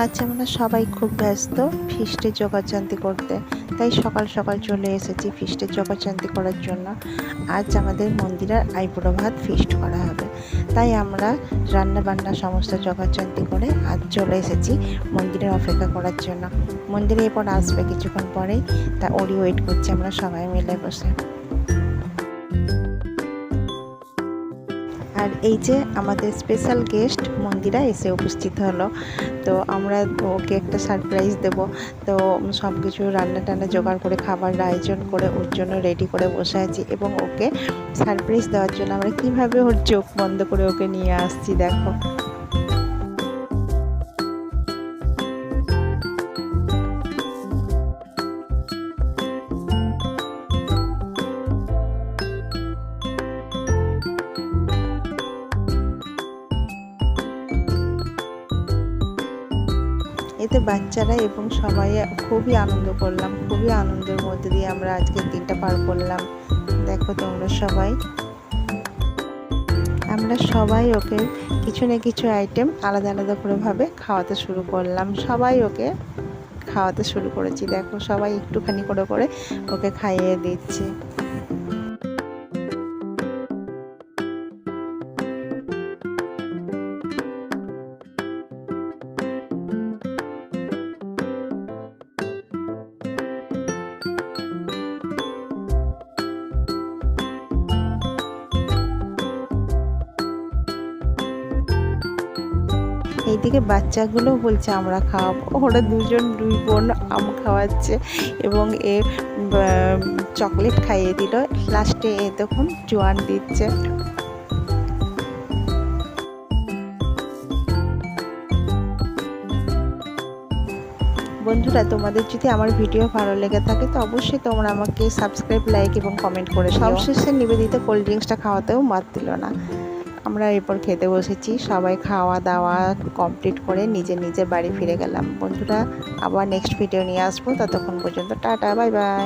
আজ আমরা সবাই খুব ব্যস্ত ফিস্টের জোগাড়যন্ত্র করতে, তাই সকাল সকাল চলে এসেছি ফিস্টের জোগাড়যন্ত্র করার জন্য। আজ আমাদের মন্দিরের আইবুড়ো ভাত ফিস্ট করা হবে, তাই আমরা রান্না বান্না সমস্ত জোগাড়যন্ত্র করে আজ চলে এসেছি মন্দিরের অপেক্ষা করার জন্য। মন্দিরে এরপর আসবে কিছুক্ষণ পরেই, তা ওরই ওয়েট করছি আমরা সবাই মিলে বসে। আর এই যে আমাদের স্পেশাল গেস্ট মন্দিরা এসে উপস্থিত হলো, তো আমরা ওকে একটা সারপ্রাইজ দেব। তো সব কিছু রান্না টান্না জোগাড় করে খাবার আয়োজন করে ওর জন্য রেডি করে বসে আছি, এবং ওকে সারপ্রাইজ দেওয়ার জন্য আমরা কিভাবে ওর চোখ বন্ধ করে ওকে নিয়ে আসছি দেখো। এতে বাচ্চারা এবং সবাই খুবই আনন্দ করলাম, খুবই আনন্দের মধ্যে দিয়ে আমরা আজকের দিনটা পার করলাম। দেখো তোমরা সবাই, আমরা সবাই ওকে কিছু না কিছু আইটেম আলাদা আলাদা করে ভাবে খাওয়াতে শুরু করলাম। সবাই ওকে খাওয়াতে শুরু করেছি, দেখো সবাই একটুখানি করে করে ওকে খাইয়ে দিচ্ছি। এইদিকে বাচ্চাগুলো বলছে আমরা খাওয়াবো, ওরা দুই বোন আম খাওয়াচ্ছে এবং এ চকলেট খাইয়ে দিল, লাস্টে এ তখন জোয়ান দিচ্ছে। বন্ধুরা, তোমাদের যদি আমার ভিডিও ভালো লেগে থাকে তো অবশ্যই তোমরা আমাকে সাবস্ক্রাইব, লাইক এবং কমেন্ট করে দিও। সবশেষে নিবেদিত কোল্ড ড্রিঙ্কসটা খাওয়াতেও বাদ দিল না। আমরা এরপর খেতে বসেছি, সবাই খাওয়া দাওয়া কমপ্লিট করে নিজের নিজের বাড়ি ফিরে গেলাম। বন্ধুরা, আবার নেক্সট ভিডিও নিয়ে আসবো, ততক্ষণ পর্যন্ত টাটা, বাই বাই।